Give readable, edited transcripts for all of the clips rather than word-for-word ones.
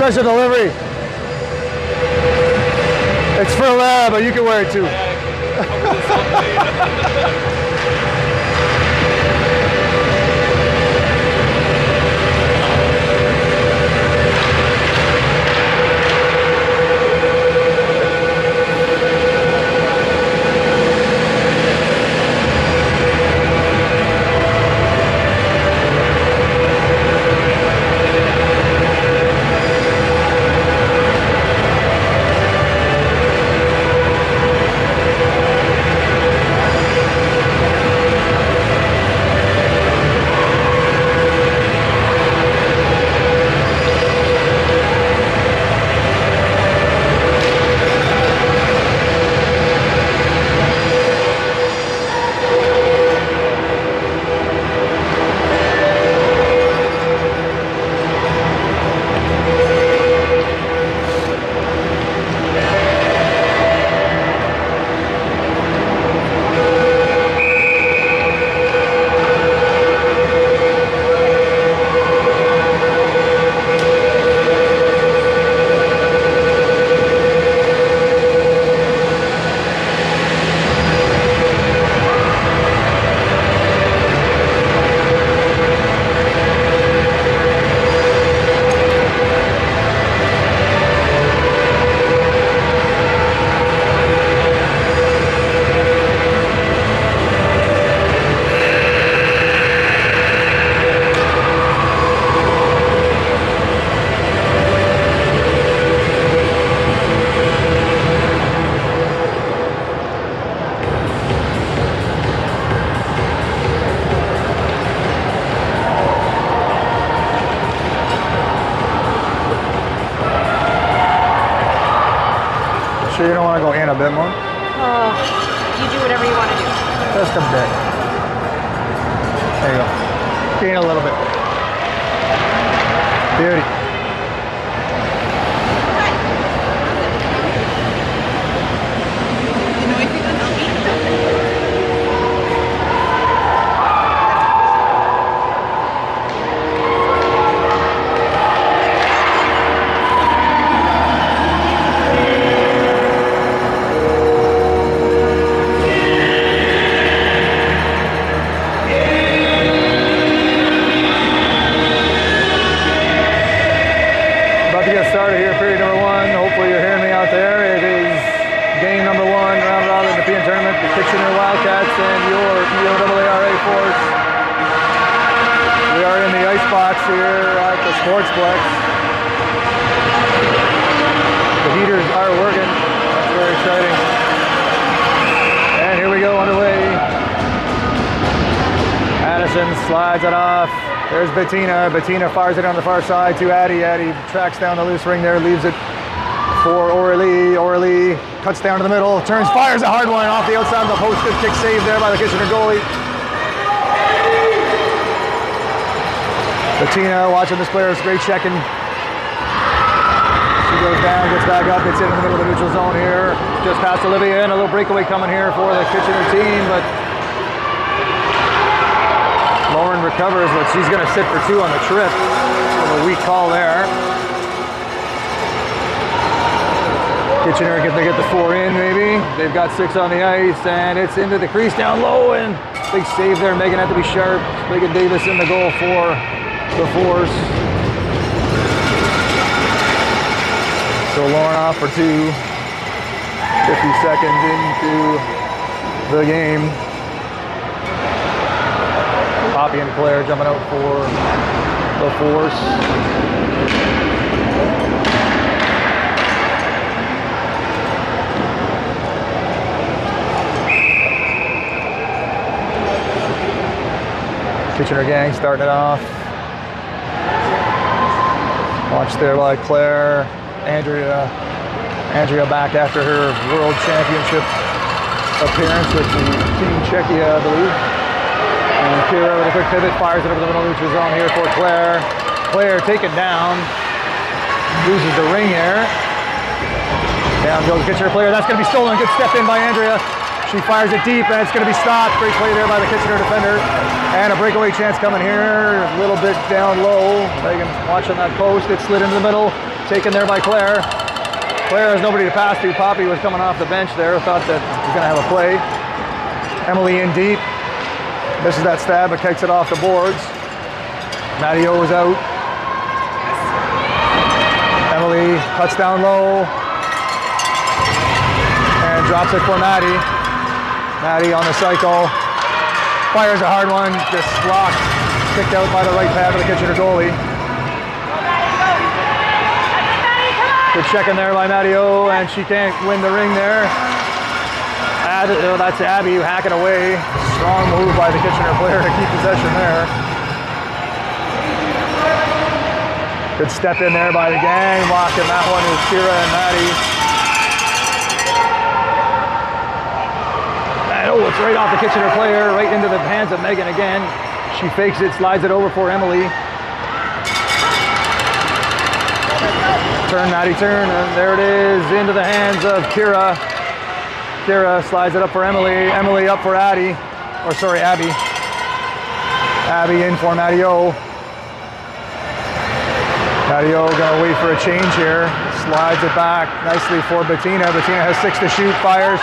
Special delivery. It's for lab, but you can wear it too. Sure you don't want to go in a bit more? Oh, you do whatever you want to do. Just a bit. There you go. Gain a little bit. Beauty. Started here, period number one. Hopefully you're hearing me out there. It is game number one, round robin Nepean tournament, the Kitchener Wildcats and your EOAARA force. We are in the ice box here at the Sportsplex. The heaters are working. That's very exciting. And here we go, underway. Addison slides it off. There's Bettina. Bettina fires it on the far side to Addie. Addie tracks down the loose ring there, leaves it for Aurelie. Aurelie cuts down to the middle, turns, fires a hard one off the outside of the post. Good kick save there by the Kitchener goalie. Bettina watching this player, great checking. She goes down, gets back up, gets in the middle of the neutral zone here. Just past Olivia, and a little breakaway coming here for the Kitchener team, but Lauren recovers, but she's going to sit for two on the trip. A weak call there. Kitchener, if they get the four in, maybe. They've got six on the ice, and it's into the crease down low, and big save there. Megan had to be sharp. Megan Davis in the goal for the Force. So Lauren off for two. 50 seconds into the game. Poppy and Claire jumping out for the Force. Kitchener gang starting it off. Watch there by Claire. Andrea back after her World Championship appearance with Team Czechia, I believe. And Kira with a quick pivot, fires it over the middle neutral zone here for Claire. Claire taken down, loses the ring here. Down goes Kitchener player, that's going to be stolen. Good step in by Andrea. She fires it deep, and it's going to be stopped. Great play there by the Kitchener defender. And a breakaway chance coming here, a little bit down low. Megan watching that post, it slid into the middle. taken there by Claire. Claire has nobody to pass to. Poppy was coming off the bench there, thought that he was going to have a play. Emily in deep. Misses that stab, but kicks it off the boards. Maddie O is out. Emily cuts down low and drops it for Maddie. Maddie on the cycle. Fires a hard one, just blocked. Kicked out by the right pad of the Kitchener goalie. Good check in there by Maddie O, and she can't win the ring there. That's Abby hacking away. Strong move by the Kitchener player to keep possession there. Good step in there by the gang. Blocking that one is Kira and Maddie. And oh, it's right off the Kitchener player, right into the hands of Megan again. She fakes it, slides it over for Emily. Turn, Maddie, turn, and there it is, into the hands of Kira. Kira slides it up for Emily. Emily up for Abby. Abby in for Maddie O. Maddie O gonna wait for a change here. Slides it back nicely for Bettina. Bettina has 6 to shoot, fires.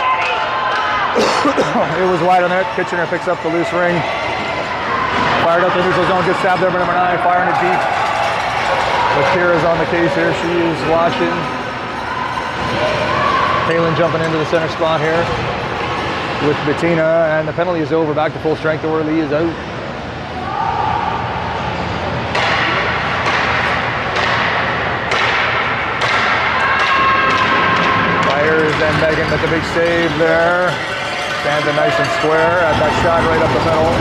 It was wide on net. Kitchener picks up the loose ring. Fired up the neutral zone, good stab there by number 9, firing it deep. But Kira's on the case here, she is watching. Kaylin jumping into the center spot here with Bettina, and the penalty is over, back to full strength. Orly is out. Fires and Megan with the big save there. Stands it nice and square at that shot right up the middle.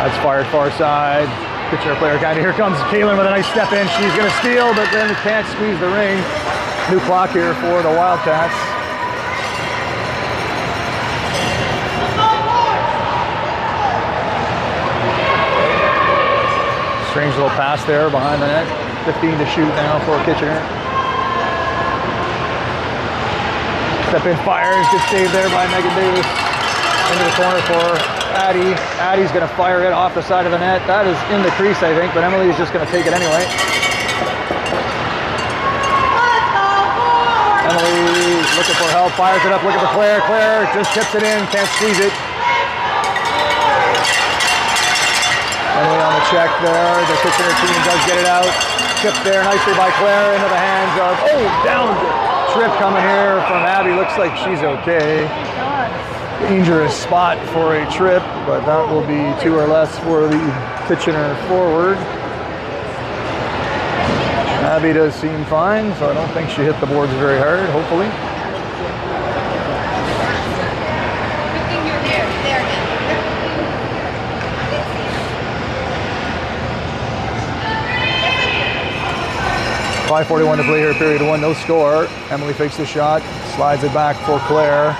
That's fired far side. Kitchener player kind of, here comes Kaylin with a nice step in. She's going to steal, but then can't squeeze the ring. New clock here for the Wildcats. Strange little pass there behind the net. 15 to shoot now for Kitchener. Step in, fires, good save there by Megan Davis. Into the corner for Addie. Addie's going to fire it off the side of the net. That is in the crease, I think, but Emily is just going to take it anyway. Emily looking for help, fires it up, looking for Claire. Claire just tips it in, can't squeeze it. Emily on the check there. The Kitchener team does get it out. Tipped there nicely by Claire into the hands of, down. Trip coming here from Abby. Looks like she's okay. Dangerous spot for a trip, but that will be 2 or less for the Kitchener forward. Abby does seem fine, so I don't think she hit the boards very hard, hopefully. Good thing you're there. 5:41 to play here, period 1, no score. Emily fakes the shot, slides it back for Claire.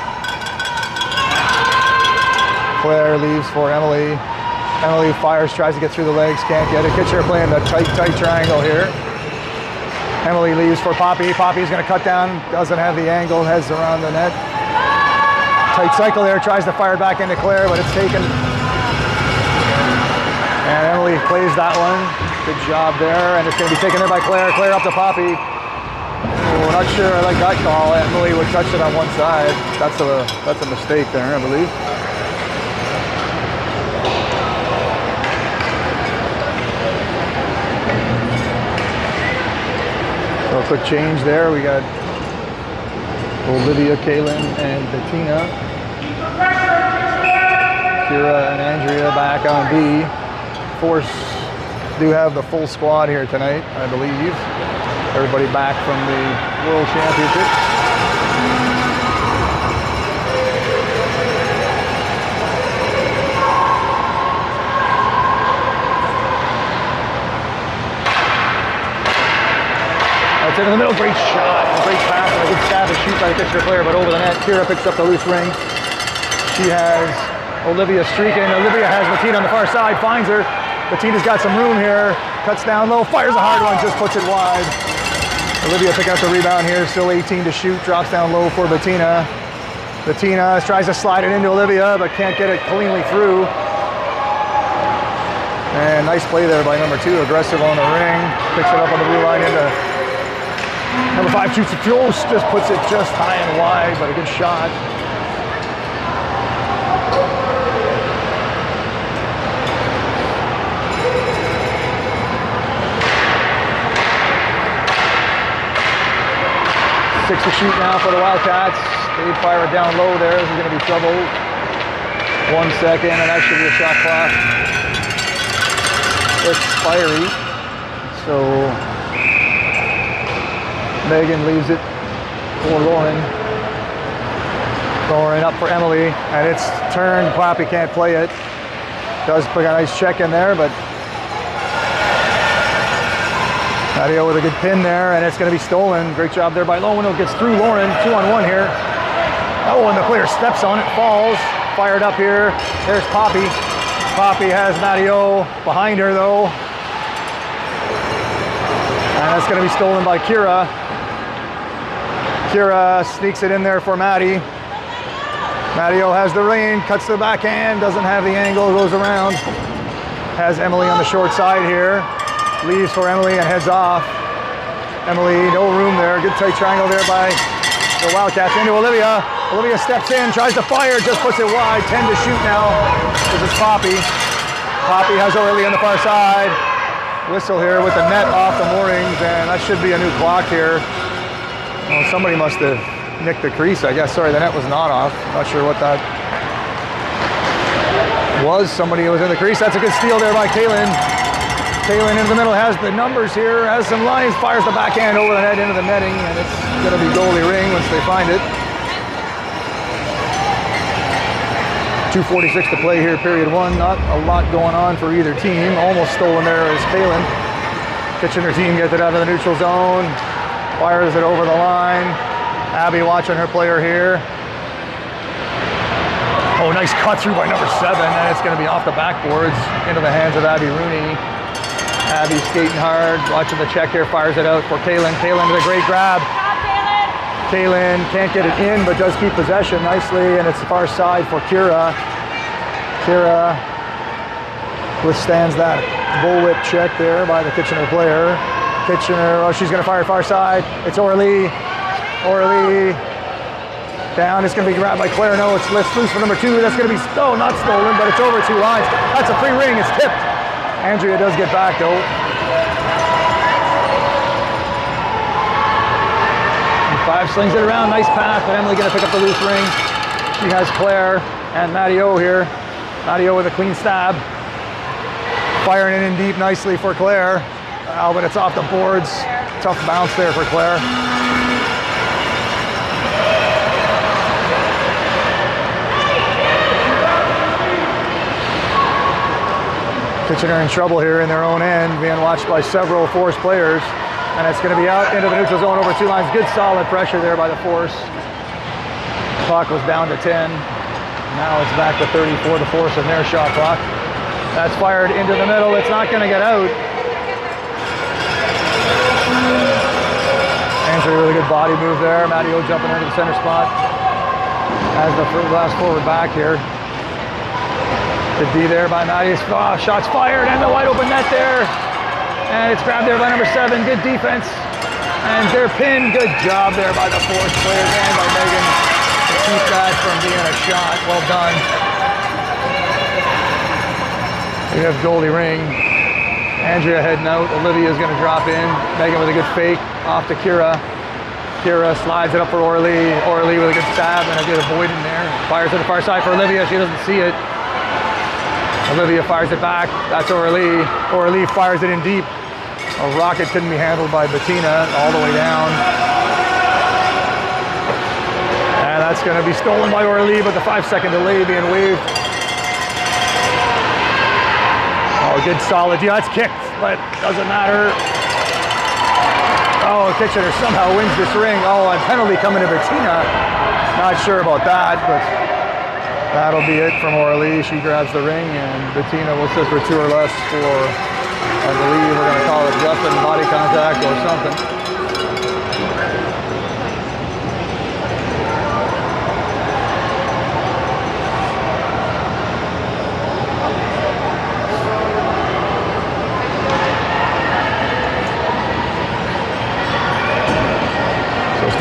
Claire leaves for Emily. Emily fires, tries to get through the legs, can't get it. Kitchener playing the tight triangle here. Emily leaves for Poppy. Poppy's going to cut down, doesn't have the angle, heads around the net. Tight cycle there, tries to fire back into Claire, but it's taken. And Emily plays that one. Good job there, and it's going to be taken there by Claire. Claire up to Poppy. Oh, not sure I like that call. Emily would touch it on one side. That's a mistake there, I believe. So a quick change there. We got Olivia, Kaylin, and Bettina. Kira and Andrea back on B. Force do have the full squad here tonight, I believe. Everybody back from the World Championship. It's in the middle, great shot, a great pass, and a good stab and shoot by the Kitchener player, but over the net. Kira picks up the loose ring. She has Olivia streaking. Olivia has Bettina on the far side, finds her. Bettina's got some room here, cuts down low, fires a hard one, just puts it wide. Olivia picking up the rebound here, still 18 to shoot, drops down low for Bettina. Bettina tries to slide it into Olivia, but can't get it cleanly through. And nice play there by number 2, aggressive on the ring. Picks it up on the blue line into number 5, shoots it close, just puts it just high and wide, but a good shot. Six to shoot now for the Wildcats. They fire it down low there. This is going to be trouble. 1 second, and that should be a shot clock. Expiry. So Megan leaves it for Lauren. Lauren up for Emily, and it's turned. Clappy can't play it. Does put a nice check in there, but Mario with a good pin there, and it's going to be stolen. Great job there by Lowen. It gets through Lauren. 2-on-1 here. Oh, and the player steps on it, falls. Fired up here. There's Poppy. Poppy has Mario behind her, though. And that's going to be stolen by Kira. Kira sneaks it in there for Maddie. Mario has the rein, cuts the backhand, doesn't have the angle, goes around. Has Emily on the short side here. Leaves for Emily and heads off. Emily, no room there. Good tight triangle there by the Wildcats. Into Olivia. Olivia steps in, tries to fire, just puts it wide. 10 to shoot now. This is Poppy. Poppy has Orly on the far side. Whistle here with the net off the moorings, and that should be a new clock here. Well, somebody must have nicked the crease, I guess. Sorry, the net was not off. Not sure what that was. Somebody was in the crease. That's a good steal there by Kaylin. Kaylin in the middle has the numbers here, has some lines, fires the backhand over the net into the netting, and it's going to be goalie ring once they find it. 2:46 to play here, period 1. Not a lot going on for either team. Almost stolen there is Kaylin. Kitchener team gets it out of the neutral zone, fires it over the line. Abby watching her player here. Oh, nice cut through by number 7, and it's going to be off the backboards into the hands of Abby Rooney. Abby skating hard, watching the check here, fires it out for Kaylin. Kaylin with a great grab. Kaylin can't get it in, but does keep possession nicely, and it's the far side for Kira. Kira withstands that bullwhip check there by the Kitchener player. Kitchener, oh, she's going to fire far side. It's Orly. Orly down. It's going to be grabbed by Claire. No, it's loose for number 2. That's going to be, oh, not stolen, but it's over 2 lines. That's a free ring. It's tipped. Andrea does get back, though. And 5 slings it around. Nice pass, but Emily going to pick up the loose ring. She has Claire and Matteo here. Matteo with a clean stab. Firing it in deep nicely for Claire. But it's off the boards. Tough bounce there for Claire. Kitchener in trouble here in their own end, being watched by several Force players. And it's going to be out into the neutral zone over 2 lines. Good solid pressure there by the Force. Clock was down to 10. Now it's back to 34, the Force in their shot clock. That's fired into the middle. It's not going to get out. Andrew with a good body move there. Matteo jumping into the center spot. As the last forward back here. Good D there by Mattias. Oh, shots fired and the wide open net there. And it's grabbed there by number 7. Good defense. And they're pinned. Good job there by the Force players and by Megan to keep that from being a shot. Well done. We have goalie ring. Andrea heading out. Olivia's going to drop in. Megan with a good fake off to Kira. Kira slides it up for Orly. Orly with a good stab and a good avoid in there. Fires to the far side for Olivia. She doesn't see it. Olivia fires it back. That's Orly. Orly fires it in deep. A rocket couldn't be handled by Bettina all the way down. And that's going to be stolen by Orly, but the 5-second delay being waived. Oh, good solid. Yeah, that's kicked, but doesn't matter. Oh, Kitchener somehow wins this ring. Oh, a penalty coming to Bettina. Not sure about that, but that'll be it from Orly. She grabs the ring, and Bettina will sit for 2 or less for, I believe we're going to call it rough and body contact or something.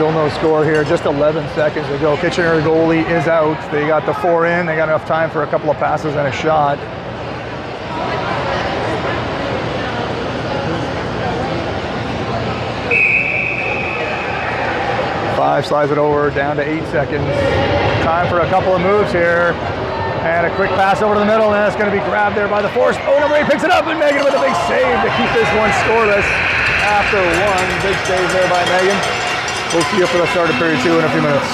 Still no score here, just 11 seconds to go. Kitchener goalie is out. They got the 4 in. They got enough time for a couple of passes and a shot. 5 slides it over, down to 8 seconds. Time for a couple of moves here. And a quick pass over to the middle, and that's going to be grabbed there by the force. Oh, number 8 picks it up, and Megan with a big save to keep this one scoreless after 1. Big save there by Megan. We'll see you for the start of period 2 in a few minutes.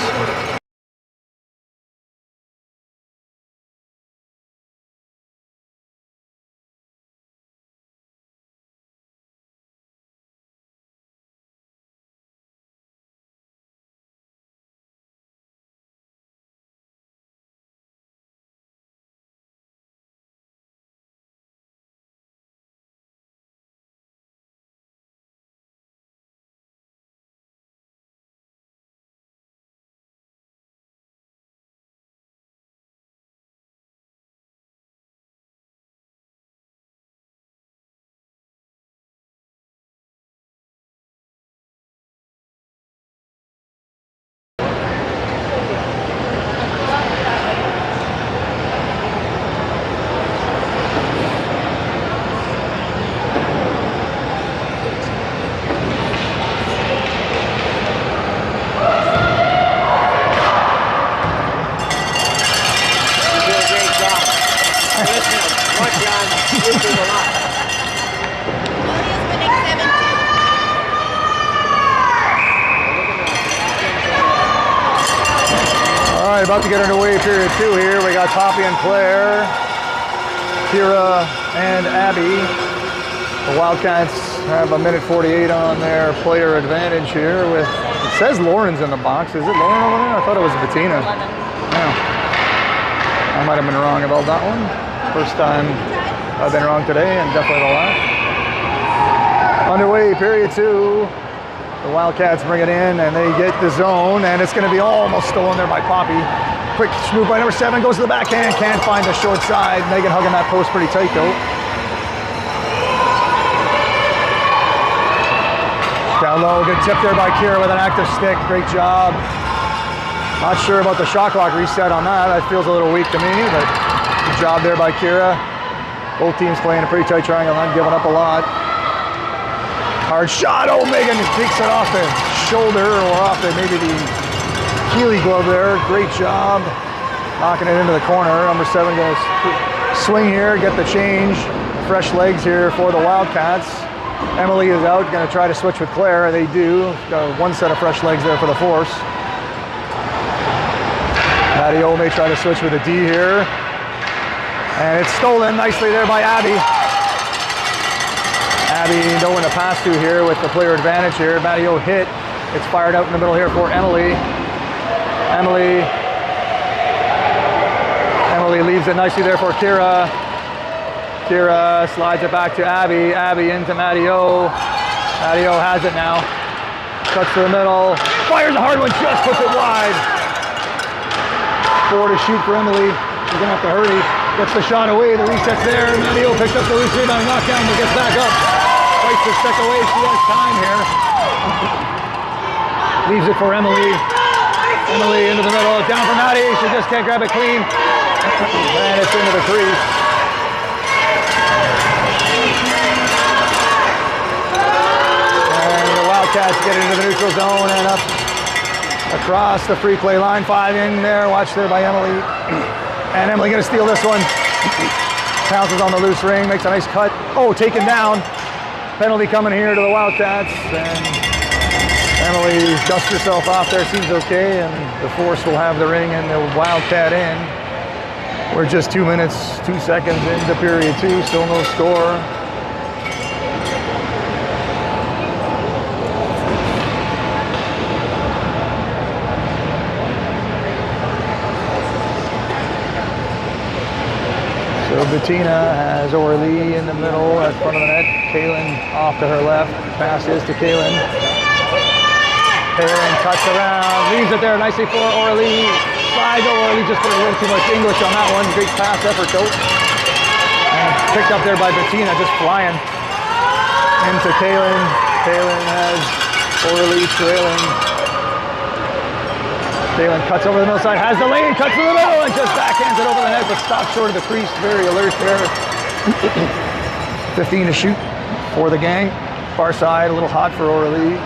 About to get underway period 2 here. We got Poppy and Claire, Kira and Abby. The Wildcats have a minute 48 on their player advantage here with, it says Lauren's in the box. Is it Lauren over there? I thought it was Bettina. Yeah. I might have been wrong about that one. First time I've been wrong today, and definitely the last. Underway period 2. The Wildcats bring it in, and they get the zone, and it's going to be almost stolen there by Poppy. Quick move by number 7, goes to the backhand, can't find the short side. Megan hugging that post pretty tight, though. Down low, good tip there by Kira with an active stick. Great job. Not sure about the shot clock reset on that. That feels a little weak to me, but good job there by Kira. Both teams playing a pretty tight triangle, not giving up a lot. Hard shot, oh, Megan takes it off the shoulder or off the, maybe the Keeley glove there. Great job knocking it into the corner. Number 7 going to swing here, get the change. Fresh legs here for the Wildcats. Emily is out, going to try to switch with Claire. They do. Got 1 set of fresh legs there for the force. Maddie O may try to switch with a D here. And it's stolen nicely there by Abby. Abby knowing to pass to here with the player advantage here. Maddie O hit. It's fired out in the middle here for Emily. Emily leaves it nicely there for Kira. Kira slides it back to Abby. Abby into Maddie O. Maddie O has it now. Cuts to the middle. Fires a hard one, just puts it wide. 4 to shoot for Emily. She's going to have to hurry. Gets the shot away. The reset's there. Maddie O picks up the loose rebound. Knockdown, but gets back up. Fights the stick away. She has time here. Leaves it for Emily. Emily into the middle, down for Maddie. She just can't grab it clean. And it's into the crease. And the Wildcats get into the neutral zone and up across the free play line. 5 in there, watch there by Emily. And Emily gonna steal this one. Pounces on the loose ring, makes a nice cut. Oh, taken down. Penalty coming here to the Wildcats. And Emily dusts herself off there, seems okay, and the force will have the ring and the Wildcat in. We're just 2 minutes, 2 seconds into period 2, still no score. So Bettina has Orly in the middle at front of the net. Kaylin off to her left. Pass is to Kaylin. Kaylin cuts around, leaves it there nicely for Orly. Slides over, Orly just put a little too much English on that one. Great pass effort though. And picked up there by Bettina, just flying into Kaylin. Kaylin has Orly trailing Kaylin cuts over the middle side, has the lane, cuts to the middle, and just backhands it over the net, but stops short of the crease. Very alert there. 15 to shoot for the gang. Far side, a little hot for Aurelie.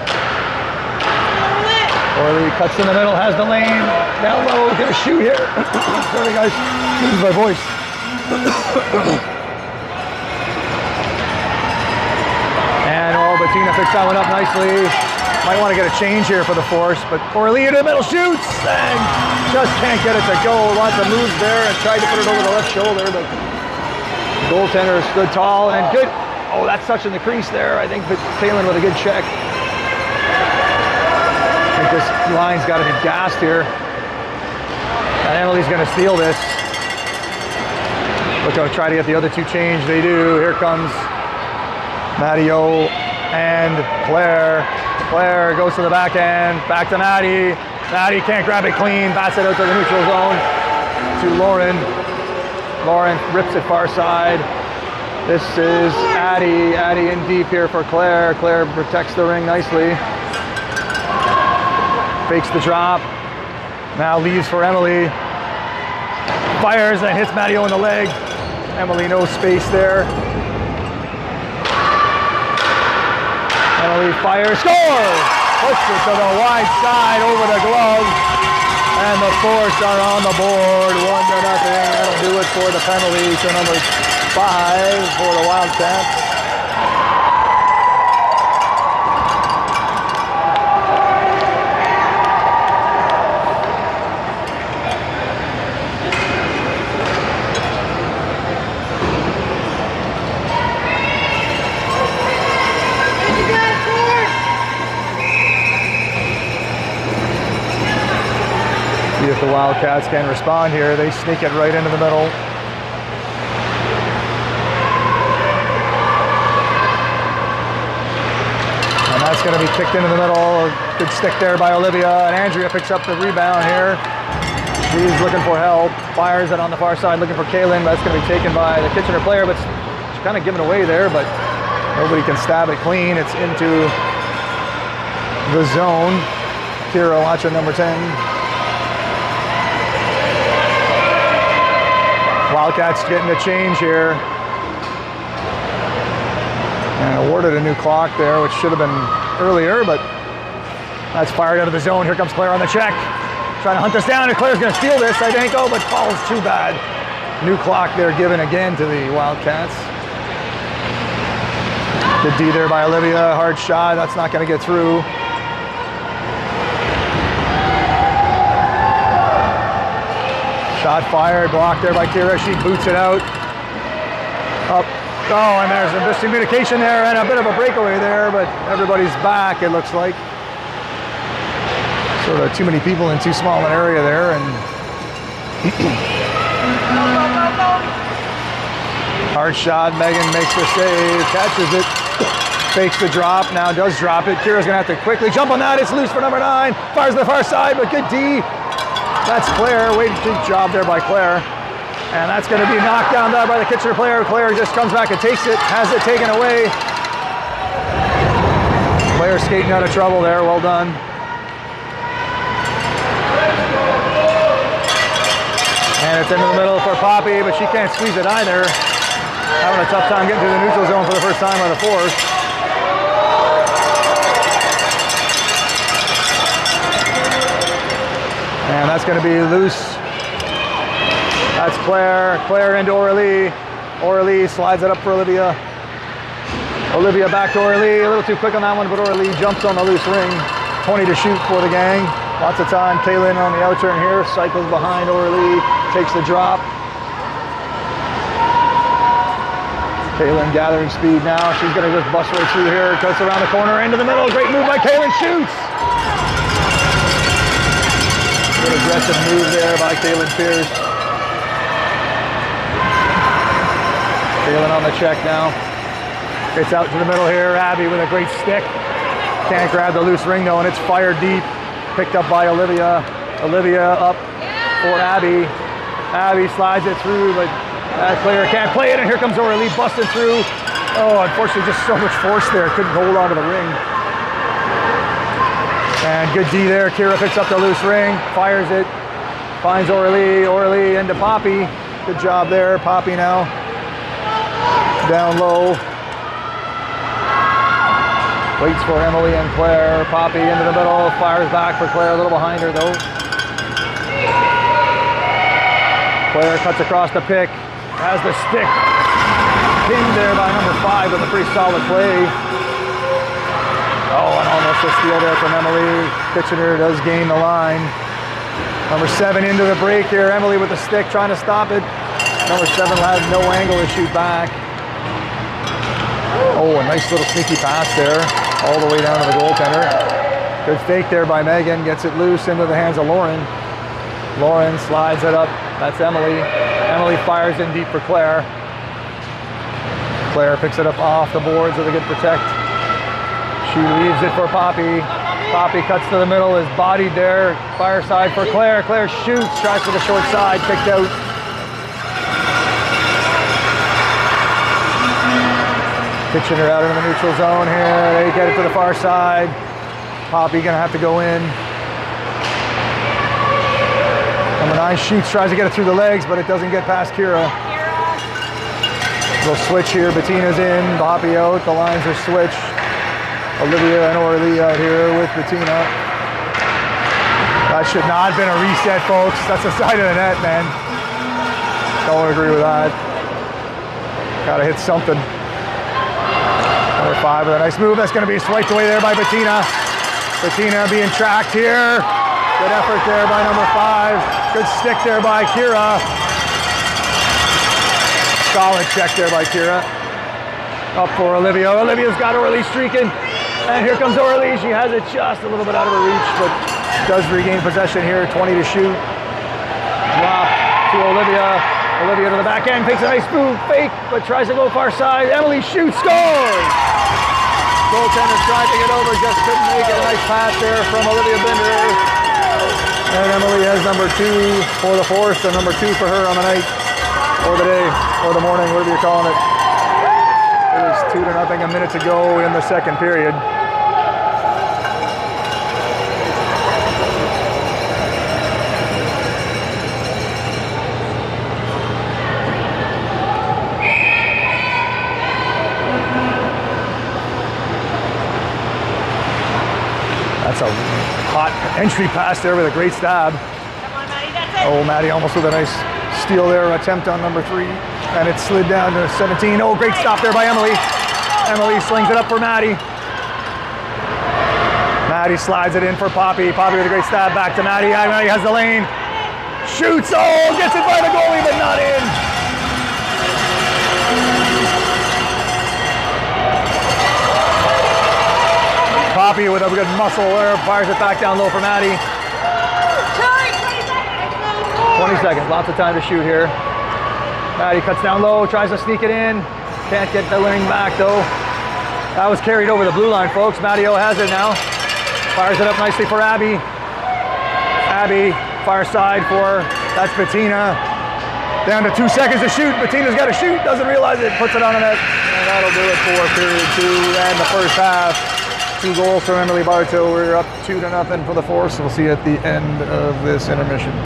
Aurelie cuts in the middle, has the lane, down low, gonna shoot here. Sorry guys, lose my voice. And Bettina picks that one up nicely. Might want to get a change here for the force, but Aurelie into the middle shoots and just can't get it to go. Lots of moves there and tried to put it over the left shoulder, but the goaltender stood tall and good. Oh, that's touching the crease there. I think Kaylin with a good check. I think this line's got to be gassed here. And Emily's going to steal this. Look how try to get the other two changed. They do. Here comes Matteo and Claire. Claire goes to the backhand. Back to Maddie. Maddie can't grab it clean. Bats it out to the neutral zone to Lauren. Lauren rips it far side. This is Addie. Addie in deep here for Claire. Claire protects the ring nicely. Fakes the drop. Now leaves for Emily. Fires and hits Matteo in the leg. Emily no space there. Emily fires, scores! Puts it to the wide side over the glove. And the Force are on the board, 1-0. That'll do it for the penalty to number 5 for the Wildcats. See if the Wildcats can respond here. They sneak it right into the middle. And that's going to be kicked into the middle. Good stick there by Olivia. And Andrea picks up the rebound here. She's looking for help. Fires it on the far side, looking for Kaylin. That's going to be taken by the Kitchener player, but she's kind of given away there, but nobody can stab it clean. It's into the zone. Kira watching number 10. Wildcats getting a change here. And awarded a new clock there, which should have been earlier, but that's fired out of the zone. Here comes Claire on the check. Trying to hunt this down, and Claire's gonna steal this, I think. Oh, but falls too bad. New clock there given again to the Wildcats. Good D there by Olivia, hard shot, that's not gonna get through. Shot fired, blocked there by Kira. She boots it out. Up. Oh, and there's a miscommunication there and a bit of a breakaway there, but everybody's back, it looks like. Sort of too many people in too small an area there, and hard shot. Megan makes the save, catches it, fakes the drop, now does drop it. Kira's gonna have to quickly jump on that. It's loose for number 9. Fires to the far side, but good D. That's Claire. Good job there by Claire. And that's going to be knocked down there by the Kitchener player. Claire just comes back and takes it, has it taken away. Claire skating out of trouble there. Well done. And it's into the middle for Poppy, but she can't squeeze it either. Having a tough time getting to the neutral zone for the first time on the Force. And that's going to be loose. That's Claire. Claire into Aurelie. Aurelie slides it up for Olivia. Olivia back to Aurelie. A little too quick on that one, but Aurelie jumps on the loose ring. 20 to shoot for the gang. Lots of time. Kaylin on the outturn here. Cycles behind Aurelie. Takes the drop. Kaylin gathering speed now. She's going to just bust right through here. Cuts around the corner. Into the middle. Great move by Kaylin. Shoots. Good aggressive move there by Kaylin Pierce. Kaylin on the check now. It's out to the middle here. Abby with a great stick. Can't grab the loose ring though, and it's fired deep. Picked up by Olivia. Olivia up for Abby. Abby slides it through, but that player can't play it, and here comes Aurelie busting through. Oh, unfortunately just so much force there. Couldn't hold on to the ring. And good D there. Kira picks up the loose ring, fires it, finds Orly. Orly into Poppy. Good job there. Poppy now down low. Waits for Emily and Claire. Poppy into the middle, fires back for Claire, a little behind her though. Claire cuts across the pick, has the stick pinned there by number 5 with a pretty solid play. Oh, and almost a steal there from Emily. Kitchener does gain the line. Number 7 into the break here. Emily with the stick trying to stop it. Number 7 has no angle to shoot back. Oh, a nice little sneaky pass there, all the way down to the goaltender. Good fake there by Megan, gets it loose into the hands of Lauren. Lauren slides it up, that's Emily. Emily fires in deep for Claire. Claire picks it up off the boards with a good protect. She leaves it for Poppy. Poppy cuts to the middle, is bodied there. Fire side for Claire. Claire shoots, tries for the short side, kicked out. Kitchener out into the neutral zone here. They get it to the far side. Poppy gonna have to go in. Number 9 shoots, tries to get it through the legs, but it doesn't get past Kira. Little switch here. Bettina's in, Poppy out. The lines are switched. Olivia and Orly out here with Bettina. That should not have been a reset, folks. That's the side of the net, man. Don't agree with that. Gotta hit something. Number 5 with a nice move. That's going to be swiped away there by Bettina. Bettina being tracked here. Good effort there by number 5. Good stick there by Kira. Solid check there by Kira. Up for Olivia. Olivia's got Orly streaking. And here comes Orly. She has it just a little bit out of her reach, but does regain possession here. 20 to shoot. Drop to Olivia. Olivia to the back end, takes a nice move, fake, but tries to go far side. Emily shoots, scores! Goaltender tried to get over, just couldn't make it. A nice pass there from Olivia Binder. And Emily has number 2 for the force, and number 2 for her on the night, or the day, or the morning, whatever you're calling it. It was 2-0, a minute to go in the second period. That's a hot entry pass there with a great stab. Come on, Maddie, that's it. Oh, Maddie almost with a nice steal there, attempt on number 3. And it slid down to 17. Oh, great stop there by Emily. Emily slings it up for Maddie. Maddie slides it in for Poppy. Poppy with a great stab back to Maddie. Maddie has the lane. Shoots, oh, gets it by the goalie, but not in. Poppy with a good muscle there, fires it back down low for Maddie. 20 seconds, lots of time to shoot here. Maddie cuts down low, tries to sneak it in. Can't get the lane back though. That was carried over the blue line, folks. Maddie O has it now. Fires it up nicely for Abby. Abby, far side for, that's Bettina. Down to 2 seconds to shoot. Bettina's got to shoot, doesn't realize it, puts it on the net. And that'll do it for period 2 and the first half. 2 goals from Emily Bartow. We're up 2-0 for the Force. We'll see you at the end of this intermission.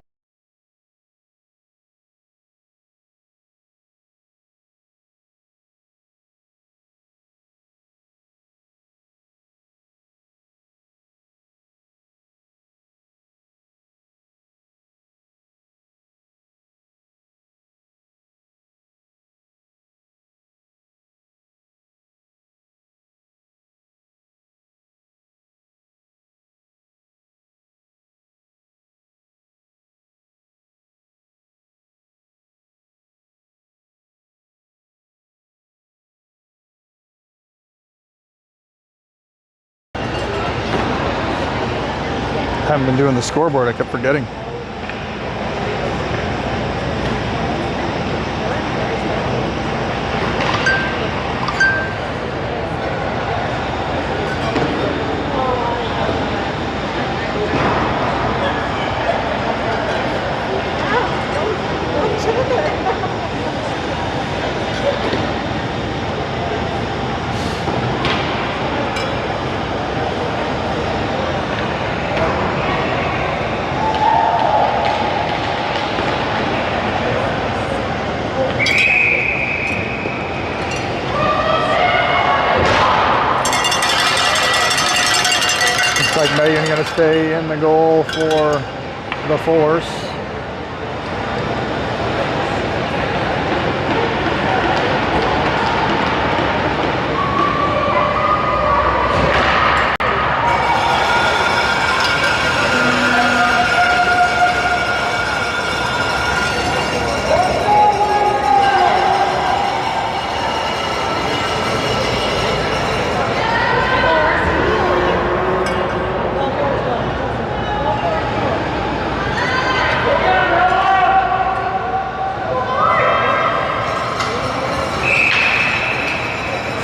I haven't been doing the scoreboard, I kept forgetting. like Megan going to stay in the goal for the force.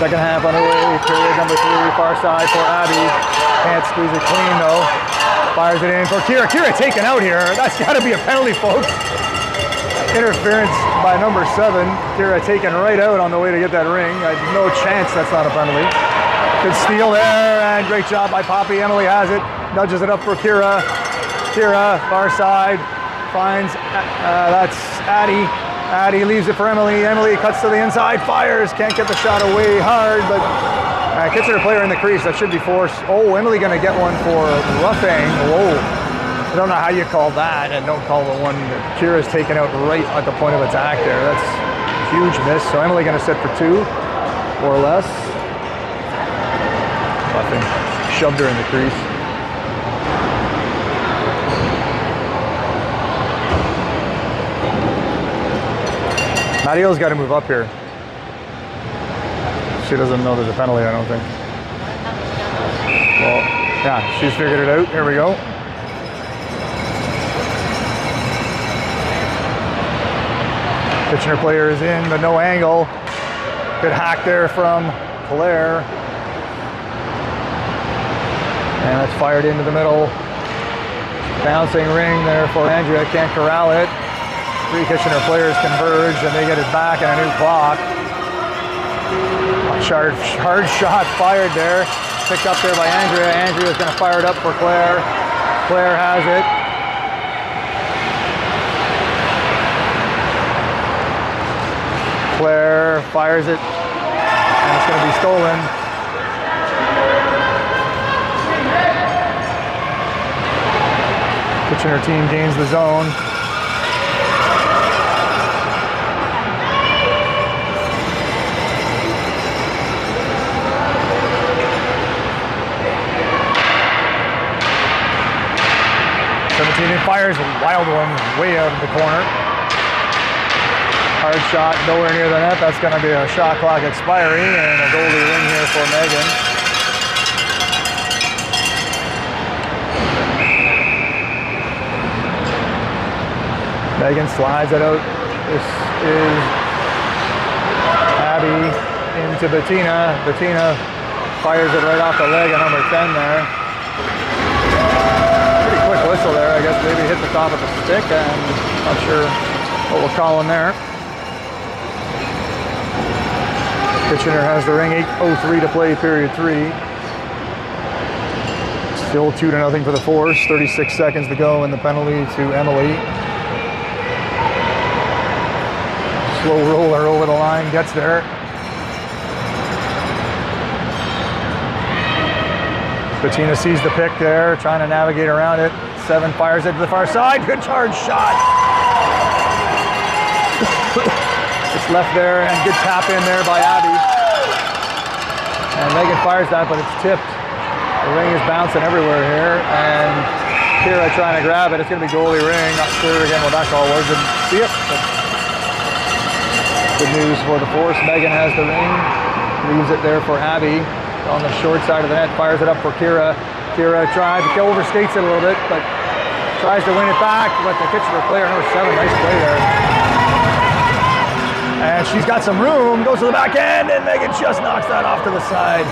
Second half underway, period number 3, far side for Abby. Can't squeeze it clean though. Fires it in for Kira. Kira taken out here. That's got to be a penalty, folks. Interference by number 7. Kira taken right out on the way to get that ring. No chance that's not a penalty. Good steal there, and great job by Poppy. Emily has it, nudges it up for Kira. Kira, far side, finds, that's Addie. Addie leaves it for Emily. Emily cuts to the inside, fires, can't get the shot away hard, but Kitchener player in the crease, that should be forced. Oh, Emily gonna get one for roughing. Whoa, I don't know how you call that, and don't call the one that Kira's taken out right at the point of attack there. That's a huge miss, so Emily gonna sit for 2 or less. Roughing, shoved her in the crease. Mario's got to move up here. She doesn't know there's a penalty, I don't think. Well, yeah, she's figured it out. Here we go. Kitchener player is in, but no angle. Good hack there from Claire. And that's fired into the middle. Bouncing ring there for Andrea, can't corral it. 3 Kitchener players converge and they get it back and a new clock. Hard shot fired there. Picked up there by Andrea. Andrea's going to fire it up for Claire. Claire has it. Claire fires it and it's going to be stolen. Kitchener team gains the zone. And fires a wild one way out of the corner. Hard shot, nowhere near the net. That's going to be a shot clock expiry and a goalie ring here for Megan. Megan slides it out. This is Abby into Bettina. Bettina fires it right off the leg of number 10 there. Whistle there, I guess maybe hit the top of the stick, and not sure what we're calling there. Kitchener has the ring, 8:03 to play, period 3. Still 2-0 for the Force, 36 seconds to go, and the penalty to Emily. Slow roller over the line, gets there. Bettina sees the pick there, trying to navigate around it. 7 fires it to the far side. Good charge shot. It's left there, and good tap in there by Abby. And Megan fires that, but it's tipped. The ring is bouncing everywhere here, and Kira trying to grab it. It's going to be goalie ring. Not sure again what that call was. Didn't see it. But good news for the Force. Megan has the ring. Leaves it there for Abby on the short side of the net. Fires it up for Kira. Kira tried to overskates it a little bit, but tries to win it back. But the Kitchener player, number 7, nice play there. And she's got some room, goes to the back end, and Megan just knocks that off to the side.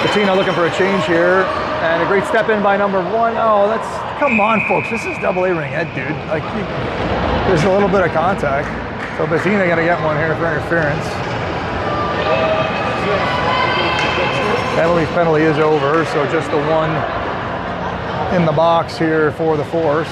Bettina looking for a change here, and a great step in by number 1. Oh, that's, come on, folks, this is AA ring head, dude. Like, there's a little bit of contact. So Bettina gonna get one here for interference. Emily's penalty is over, so just the one in the box here for the Force.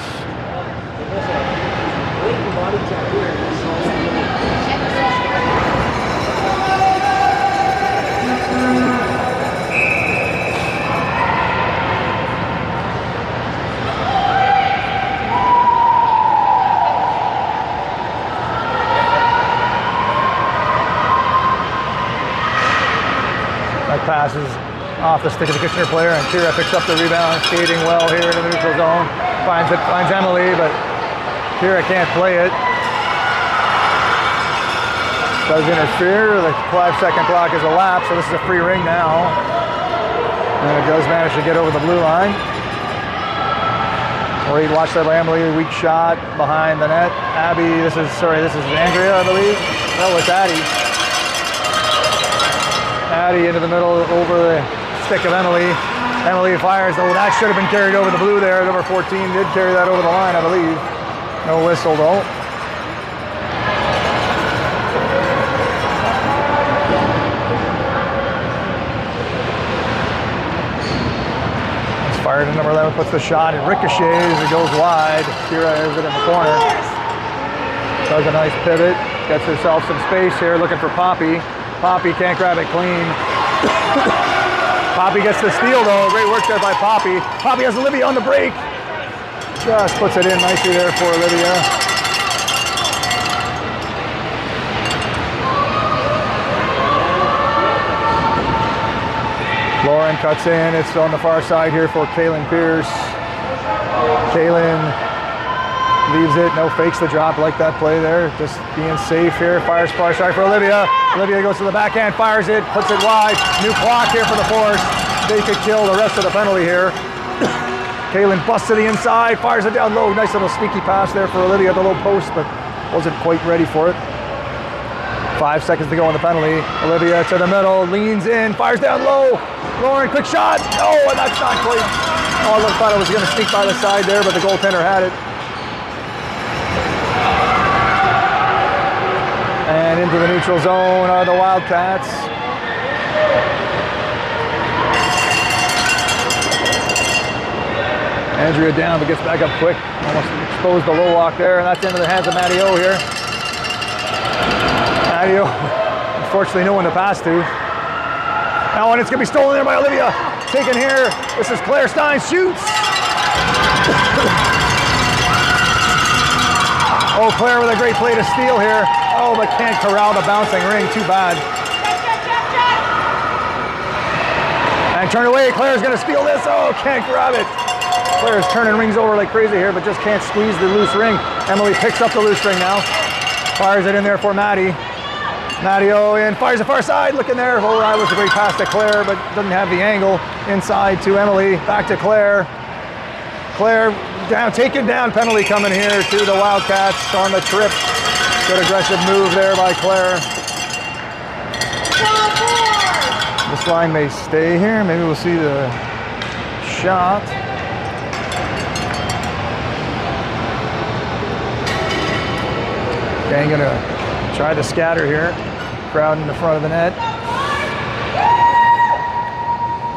passes off the stick of the Kitchener player, and Kira picks up the rebound, skating well here in the neutral zone. Finds Emily, but Kira can't play it. Does interfere. The 5-second clock is elapsed, so this is a free ring now. And it does manage to get over the blue line. Great watch there by Emily. Weak shot behind the net. Abby, this is Andrea, I believe. No, it's Addie. Addie into the middle over the stick of Emily. Emily fires. Oh, that should have been carried over the blue there. Number 14 did carry that over the line, I believe. No whistle though. Fired to number 11, puts the shot, it ricochets, it goes wide. Kira has it in the corner. Does a nice pivot, gets herself some space here, looking for Poppy. Poppy can't grab it clean. Poppy gets the steal though, great work there by Poppy. Poppy has Olivia on the break. Just puts it in nicely there for Olivia. Lauren cuts in, it's on the far side here for Kaylin Pierce. Kaylin leaves it, no fakes the drop, like that play there. Just being safe here, fires far side for Olivia. Olivia goes to the backhand, fires it, puts it wide. New clock here for the Force. They could kill the rest of the penalty here. Kaylin busts to the inside, fires it down low. Nice little sneaky pass there for Olivia at the low post, but wasn't quite ready for it. 5 seconds to go on the penalty. Olivia to the middle, leans in, fires down low. Lauren, quick shot. Oh, and that's not quite. Oh, I thought it was going to sneak by the side there, but the goaltender had it. And into the neutral zone are the Wildcats. Andrea down, but gets back up quick. Almost exposed the low walk there, and that's into the hands of Maddie O here. Maddie O, unfortunately, no one to pass to. Now, and it's going to be stolen there by Olivia. Taken here. This is Claire Stein. Shoots. Oh, Claire with a great play to steal here. Oh, but can't corral the bouncing ring. Too bad. And turn away. Claire's going to steal this. Oh, can't grab it. Claire's turning rings over like crazy here, but just can't squeeze the loose ring. Emily picks up the loose ring now. Fires it in there for Maddie. Maddie O in, fires the far side, looking there. Oh, that was a great pass to Claire, but doesn't have the angle. Inside to Emily, back to Claire. Claire down, taken down, penalty coming here to the Wildcats on the trip. Good aggressive move there by Claire. This line may stay here. Maybe we'll see the shot. Okay, I'm gonna try to scatter here. Crowd in the front of the net.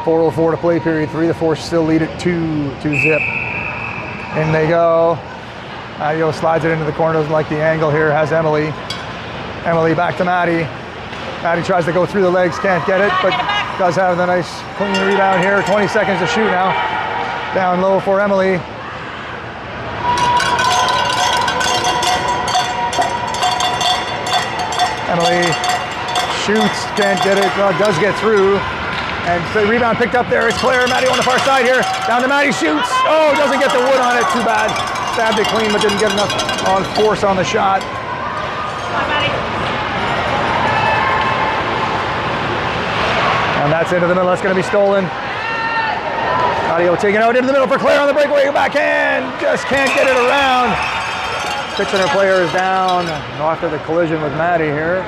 4:04 to play, period 3. The Force still lead it 2-zip. In they go. Adio slides it into the corner, doesn't like the angle here, has Emily. Emily back to Maddie. Maddie tries to go through the legs, can't get it, but does have the nice clean rebound here. 20 seconds to shoot now. Down low for Emily. Emily shoots, can't get it, does get through. And the rebound picked up there. It's Claire. Maddie on the far side here. Down to Maddie, shoots. Oh, doesn't get the wood on it. Too bad. Stabbed it clean, but didn't get enough on force on the shot. And that's into the middle. That's going to be stolen. Maddie taking out into the middle for Claire on the breakaway backhand. Just can't get it around. Kitchener player is down after the collision with Maddie here.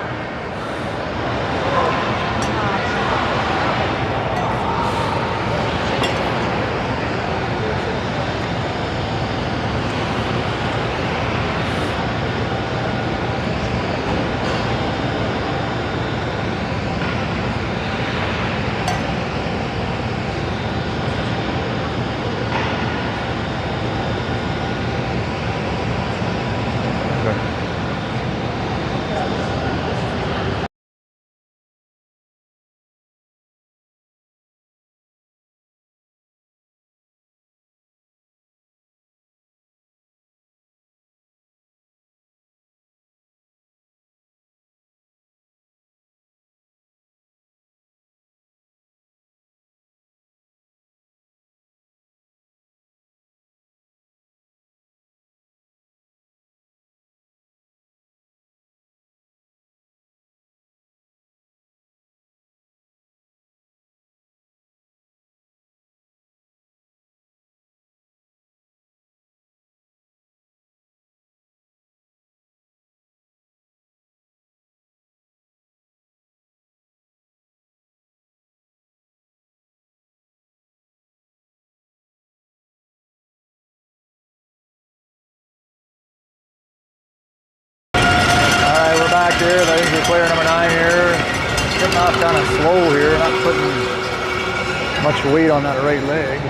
here. That injured player number 9 here. Getting off kind of slow here, not putting much weight on that right leg.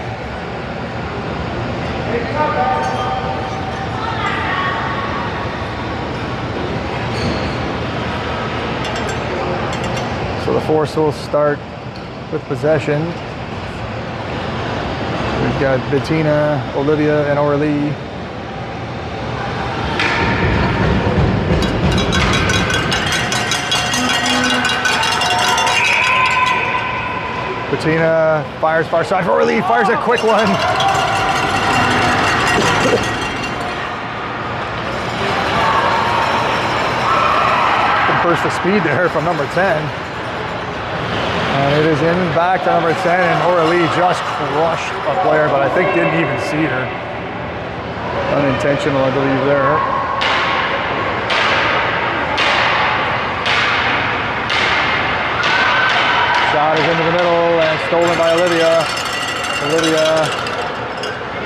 So the force will start with possession. We've got Bettina, Olivia, and Aurelie. Bettina fires far side for Aurelie, fires a quick one. Good burst of speed there from number 10. And it is in back to number 10, and Aurelie just crushed a player, but I think didn't even see her. Unintentional, I believe, there. Shot is into the middle and stolen by Olivia. Olivia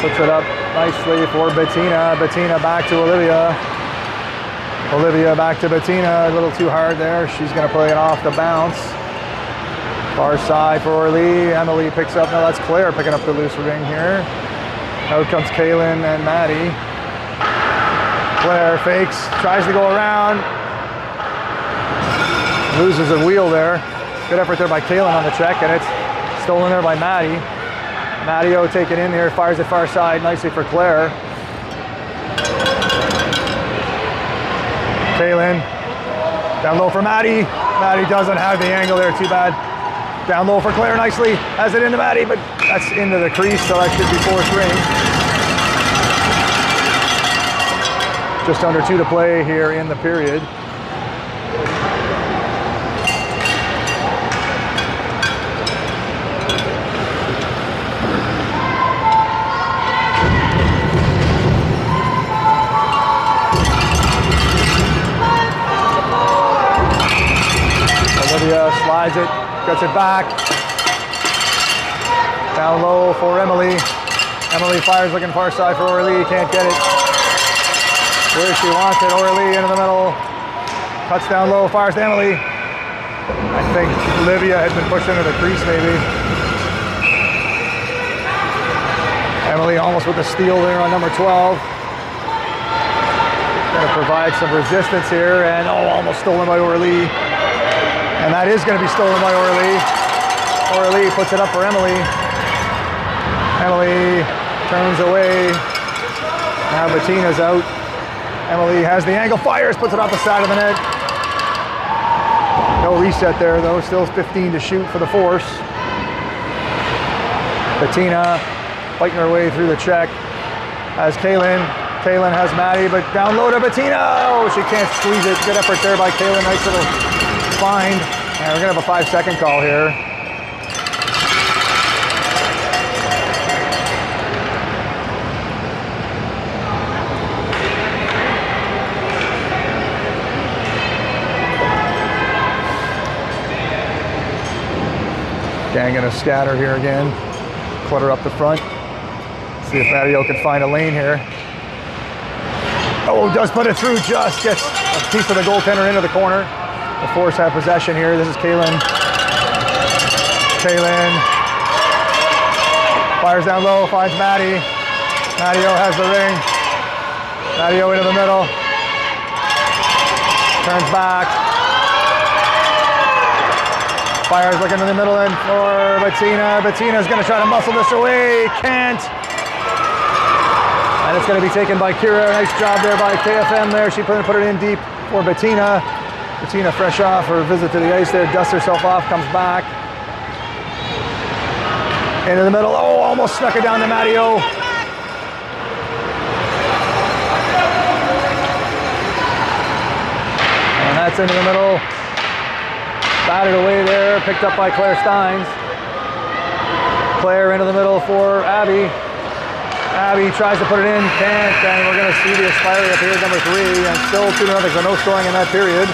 puts it up nicely for Bettina. Bettina back to Olivia. Olivia back to Bettina. A little too hard there. She's going to play it off the bounce. Far side for Aurelie. Emily picks up. No, that's Claire picking up the loose ring here. Out comes Kaylin and Maddie. Claire fakes, tries to go around. Loses a wheel there. Good effort there by Kaylin on the check, and it's stolen there by Maddie. Maddie taken in here, fires it far side nicely for Claire. Kaylin down low for Maddie. Maddie doesn't have the angle there, too bad. Down low for Claire nicely, has it into Maddie, but that's into the crease, so that should be fourth ring. Just under 2 to play here in the period. Olivia slides it. Gets it back. Down low for Emily. Emily fires looking far side for Aurelie. Can't get it where she wants it. Aurelie into the middle. Cuts down low. Fires to Emily. I think Olivia had been pushed into the crease maybe. Emily almost with a steal there on number 12. Going to provide some resistance here. And almost stolen by Aurelie. And that is going to be stolen by Aurelie. Aurelie puts it up for Emily. Emily turns away. Now Bettina's out. Emily has the angle, fires, puts it off the side of the net. No reset there though, still 15 to shoot for the force. Bettina fighting her way through the check. Has Kaylin. Kaylin has Maddie, but down low to Bettina. Oh, she can't squeeze it. Good effort there by Kaylin. Nice little find. And we're gonna have a 5-second call here. Gang gonna scatter here again. Clutter up the front. See if Maddie can find a lane here. Oh, does put it through, just gets a piece of the goaltender into the corner. The Force have possession here. This is Kaylin. Kaylin fires down low, finds Maddie. Maddie has the ring. Maddie into the middle. Turns back. Fires looking in the middle and for Bettina. Bettina's gonna try to muscle this away. Can't. And it's gonna be taken by Kira. Nice job there by KFM there. She put it in deep for Bettina. Bettina fresh off her visit to the ice there, dusts herself off, comes back. Into the middle, oh, almost snuck it down to Matteo. And that's into the middle. Batted away there, picked up by Claire Steins. Claire into the middle for Abby. Abby tries to put it in, can't, and we're gonna see the expiry up here, number 3, and still 2-0, so no scoring in that period.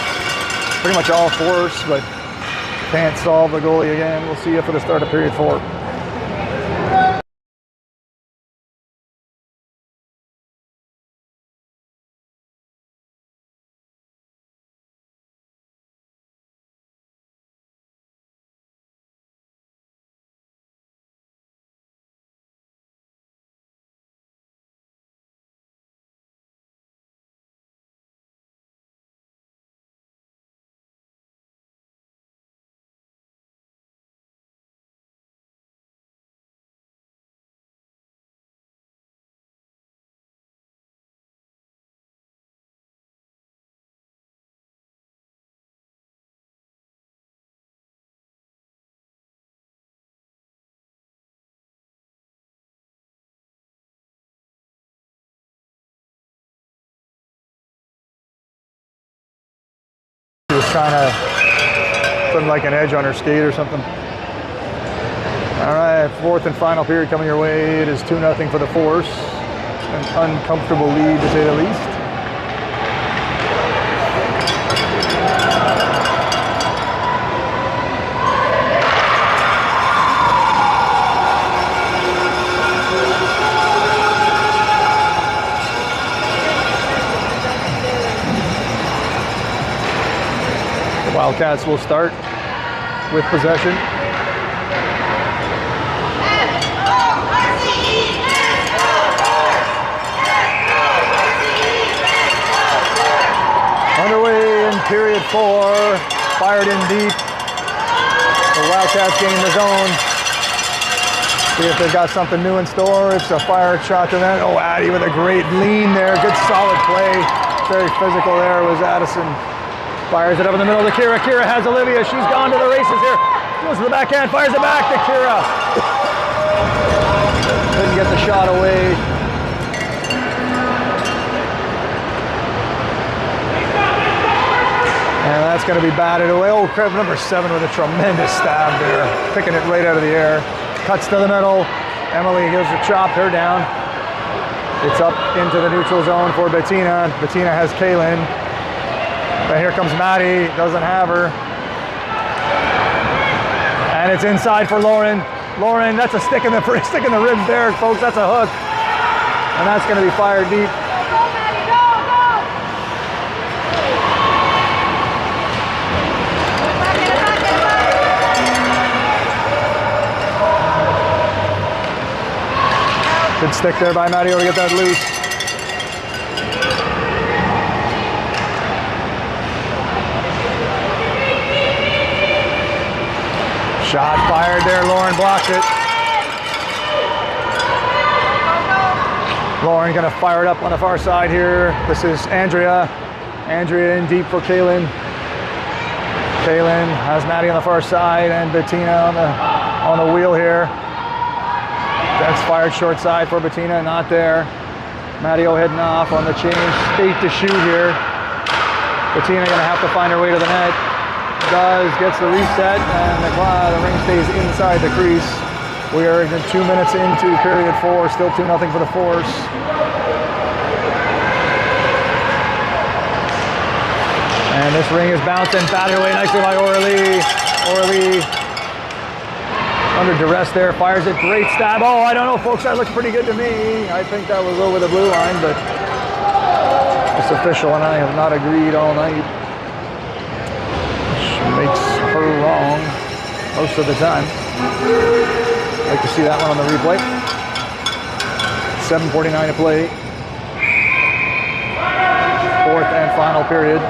Pretty much all Force, but can't solve the goalie again. We'll see you for the start of period 4. trying to put like an edge on her skate or something. All right, fourth and final period coming your way. It is 2-0 for the Force. An uncomfortable lead, to say the least. The Wildcats will start with possession. Underway in period 4, fired in deep. The Wildcats gain the zone. See if they've got something new in store. It's a fire shot to that. Oh, Addie with a great lean there. Good solid play. Very physical there was Addison. Fires it up in the middle to Kira. Kira has Olivia. She's gone to the races here. Goes to the backhand, fires it back to Kira. Couldn't get the shot away. And that's going to be batted away. Oh, crap, number 7 with a tremendous stab there. Picking it right out of the air. Cuts to the middle. Emily gives a chop, her down. It's up into the neutral zone for Bettina. Bettina has Kaylin. And here comes Maddie, doesn't have her. And it's inside for Lauren. Lauren, that's a stick in the ribs there, folks. That's a hook. And that's going to be fired deep. Good stick there by Maddie to get that loose. Shot fired there, Lauren blocked it. Lauren gonna fire it up on the far side here. This is Andrea. Andrea in deep for Kaylin. Kaylin has Maddie on the far side and Bettina on the wheel here. That's fired short side for Bettina, not there. Matteo heading off on the change, state to shoot here. Bettina gonna have to find her way to the net. Does, gets the reset, and the ring stays inside the crease. We are 2 minutes into period 4, still 2-0 for the Force. And this ring is bouncing, batted away nicely by Aurelie. Aurelie under duress there, fires it, great stab. Oh, I don't know, folks, that looked pretty good to me. I think that was over the blue line, but this official and I have not agreed all night. Which makes her wrong most of the time. I'd like to see that one on the replay. 7:49 to play. Fourth and final period.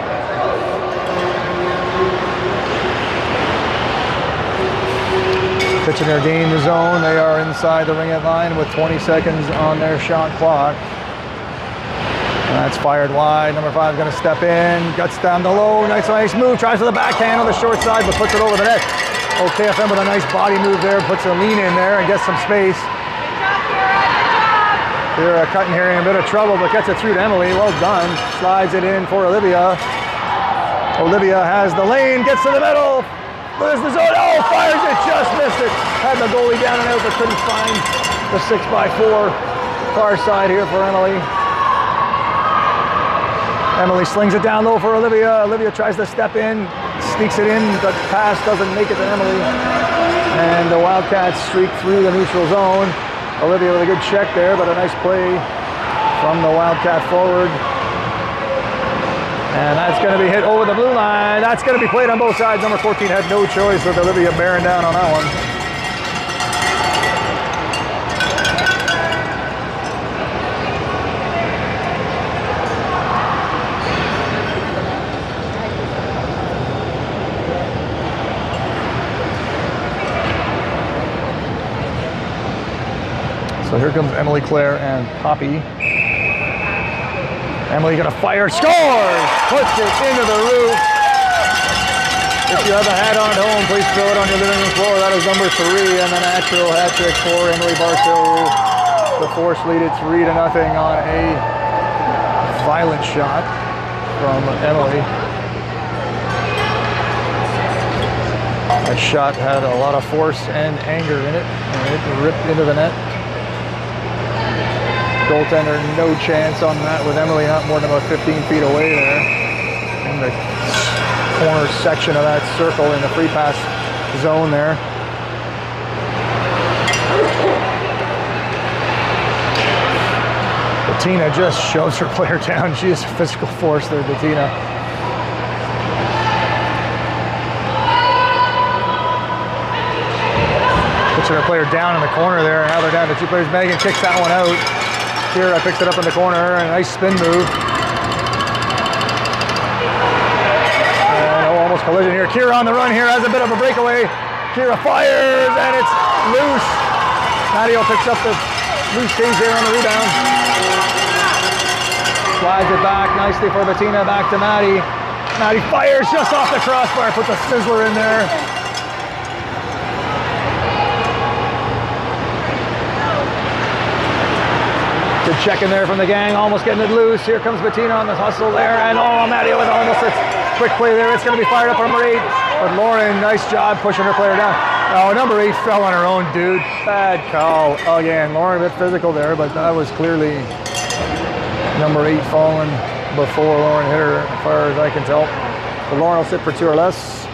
Kitchener gain the zone. They are inside the ring at line with 20 seconds on their shot clock. And that's fired wide. Number 5 is going to step in. Guts down the low. Nice move. Tries to the backhand on the short side, but puts it over the net. Oh, KFM with a nice body move there. Puts a lean in there and gets some space. Kira cutting here in a bit of trouble, but gets it through to Emily. Well done. Slides it in for Olivia. Olivia has the lane. Gets to the middle. There's the zone. Oh, fires it, just missed it. Had the goalie down and out, but couldn't find the 6x4. Far side here for Emily. Emily slings it down low for Olivia. Olivia tries to step in, sneaks it in. The pass doesn't make it to Emily. And the Wildcats streak through the neutral zone. Olivia with a good check there, but a nice play from the Wildcat forward. And that's going to be hit over the blue line. That's going to be played on both sides. Number 14 had no choice with Olivia bearing down on that one. So here comes Emily Claire and Poppy. Emily gonna fire, scores! Puts it into the roof. If you have a hat on at home, please throw it on your living room floor. That is number 3, and the natural hat trick for Emily Barstow. The Force lead it 3-0 on a violent shot from Emily. That shot had a lot of force and anger in it, and it ripped into the net. Goaltender, no chance on that with Emily not more than about 15 feet away there. In the corner section of that circle in the free pass zone there. Bettina just shows her player down. She is a physical force there, Bettina. Puts her player down in the corner there. Now they're down to 2 players. Megan kicks that one out. Kira picks it up in the corner. A nice spin move. And almost collision here. Kira on the run here, has a bit of a breakaway. Kira fires, and it's loose. Matteo picks up the loose change there on the rebound. Slides it back nicely for Bettina. Back to Maddie. Maddie fires just off the crossbar. Puts a sizzler in there. Good check in there from the gang, almost getting it loose. Here comes Bettina on the hustle there, and Maddie with almost a quick play there. It's going to be fired up for number 8, but Lauren, nice job pushing her player down. Oh, number 8 fell on her own, dude. Bad call again. Lauren a bit physical there, but that was clearly number 8 falling before Lauren hit her, as far as I can tell. But Lauren will sit for 2 or less.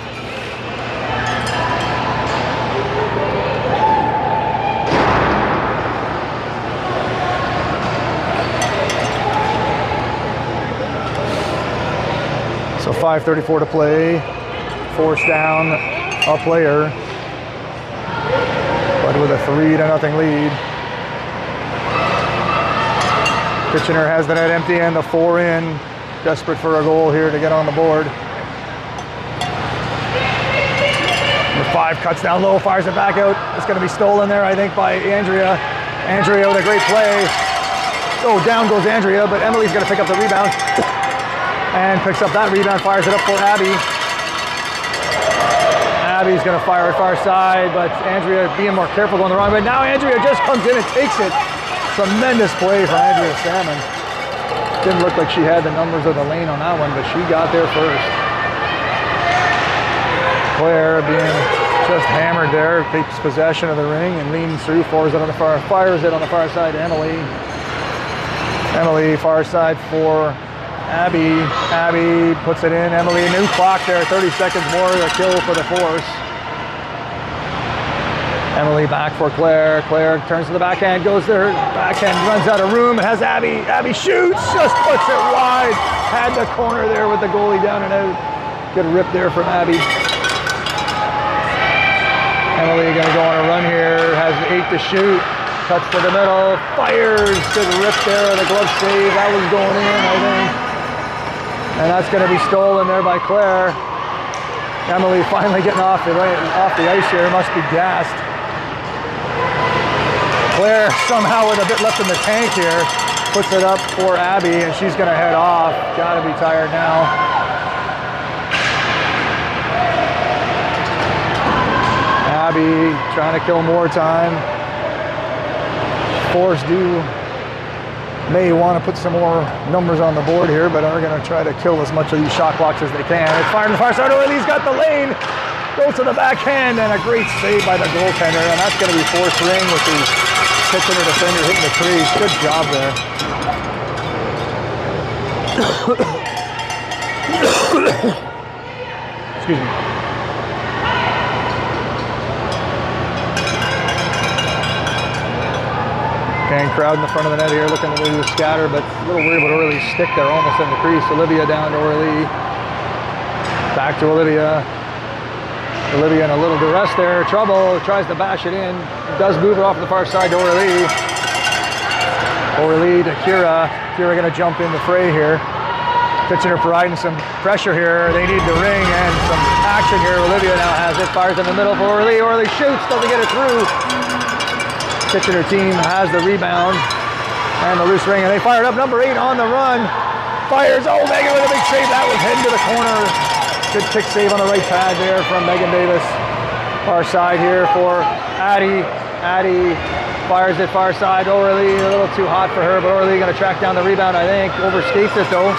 So 5:34 to play, force down a player, but with a 3-0 lead. Kitchener has the net empty and the 4 in, desperate for a goal here to get on the board. Number 5 cuts down low, fires it back out. It's going to be stolen there, I think, by Andrea. Andrea with a great play. Oh, down goes Andrea, but Emily's going to pick up the rebound. And picks up that rebound, fires it up for Abby. Abby's gonna fire it far side, but Andrea being more careful going the wrong way. Now Andrea just comes in and takes it. Tremendous play from Andrea Salmon. Didn't look like she had the numbers of the lane on that one, but she got there first. Claire being just hammered there, takes possession of the ring and leans through, fires it on the far side to Emily. Emily, far side for Abby. Abby puts it in. Emily, a new clock there. 30 seconds more to kill for the Force. Emily back for Claire. Claire turns to the backhand, goes there. Backhand runs out of room. It has Abby. Abby shoots, just puts it wide. Had the corner there with the goalie down and out. Good rip there from Abby. Emily gonna go on a run here. Has 8 to shoot. Cuts to the middle. Fires. Good rip there. The glove save. That was going in, I think. And that's going to be stolen there by Claire. Emily finally getting off the ice here. Must be gassed. Claire somehow with a bit left in the tank here. Puts it up for Abby, and she's going to head off. Got to be tired now. Abby trying to kill more time. Force may want to put some more numbers on the board here, but are going to try to kill as much of these shot clocks as they can. It's fired in the far side. He's got the lane. Goes to the backhand, and a great save by the goaltender. And that's going to be forced ring with the Kitchener defender hitting the crease. Good job there. Excuse me. Gang crowd in the front of the net here looking to do the scatter, but a little weird with Orly's stick there almost in the crease. Olivia down to Orly. Back to Olivia. Olivia in a little duress there. Trouble, tries to bash it in. Does move it off the far side to Orly. Orly to Kira. Kira gonna jump in the fray here. Kitchener providing some pressure here. They need the ring and some action here. Olivia now has it. Fires in the middle for Orly. Orly shoots, doesn't get it through. Kitchener team has the rebound and the loose ring, and they fired up. Number 8 on the run. Fires. Oh, Megan with a big save. That was heading to the corner. Good kick save on the right pad there from Megan Davis. Far side here for Addie. Addie fires it far side. Orly a little too hot for her, but Orly going to track down the rebound, I think. Overskates it though.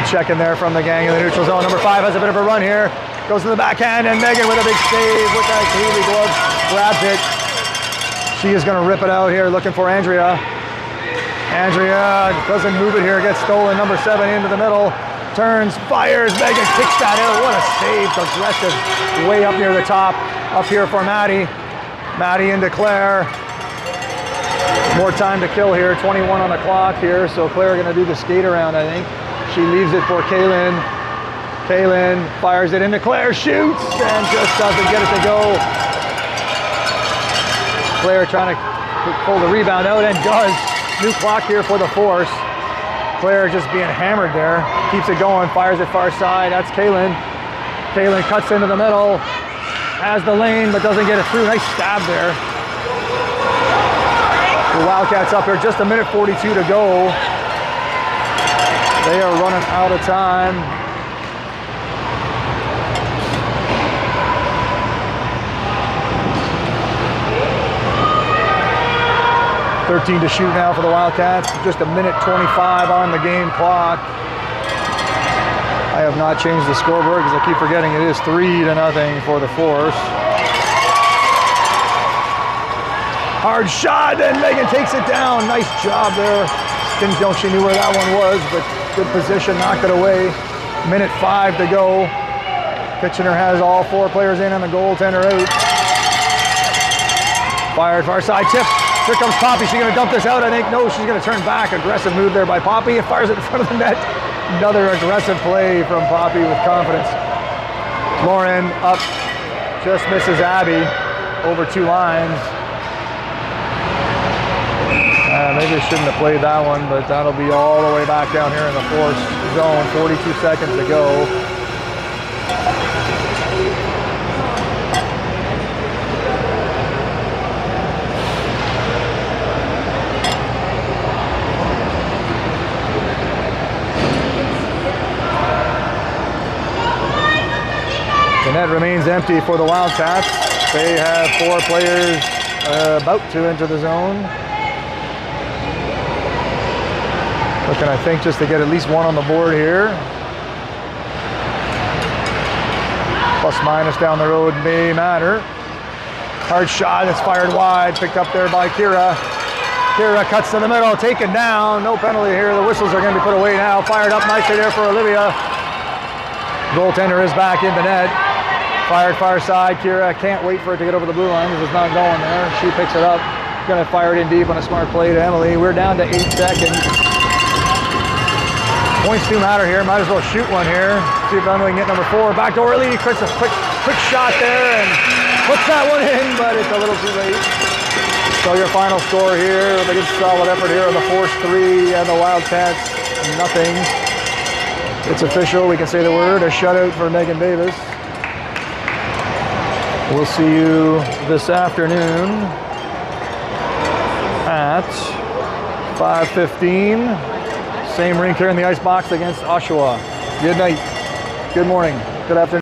Good check in there from the gang in the neutral zone. Number 5 has a bit of a run here. Goes to the backhand, and Megan with a big save with that Healy glove. Grabs it. She is going to rip it out here, looking for Andrea. Andrea doesn't move it here. Gets stolen. Number 7 into the middle. Turns, fires. Megan kicks that out. What a save. Aggressive. Way up near the top. Up here for Maddie. Maddie into Claire. More time to kill here. 21 on the clock here. So Claire going to do the skate around, I think. She leaves it for Kaylin. Kaylin fires it into Claire. Shoots and just doesn't get it to go. Claire trying to pull the rebound out and does. New clock here for the Force. Claire just being hammered there. Keeps it going, fires it far side. That's Kaylin. Kaylin cuts into the middle. Has the lane, but doesn't get it through. Nice stab there. The Wildcats up here, just a minute 42 to go. They are running out of time. .13 to shoot now for the Wildcats. Just a minute 25 on the game clock. I have not changed the scoreboard because I keep forgetting it is 3-0 for the Force. Hard shot, and Megan takes it down. Nice job there. Didn't know she knew where that one was, but good position, knocked it away. Minute 5 to go. Kitchener has all 4 players in and the goaltender out. Fired far side, tip. Here comes Poppy. She's going to dump this out, I think. No, she's going to turn back. Aggressive move there by Poppy. It fires it in front of the net. Another aggressive play from Poppy with confidence. Lauren up. Just misses Abby over 2 lines. Maybe I shouldn't have played that one, but that'll be all the way back down here in the Force zone. 42 seconds to go. The net remains empty for the Wildcats. They have 4 players about to enter the zone. Looking, I think, just to get at least 1 on the board here. Plus minus down the road may matter. Hard shot, it's fired wide, picked up there by Kira. Kira cuts to the middle, taken down. No penalty here. The whistles are going to be put away now. Fired up nicely there for Olivia. Goaltender is back in the net. Fired far side. Kira can't wait for it to get over the blue line because it's not going there. She picks it up. Going to fire it in deep on a smart play to Emily. We're down to 8 seconds. Points do matter here. Might as well shoot one here. See if Emily can get number 4. Back to Orly. Quick shot there and puts that one in, but it's a little too late. So your final score here with a good solid effort here on the Force 3 and the Wildcats nothing. It's official. We can say the word. A shutout for Megan Davis. We'll see you this afternoon at 5:15. Same rink here in the ice box against Oshawa. Good night, good morning, good afternoon.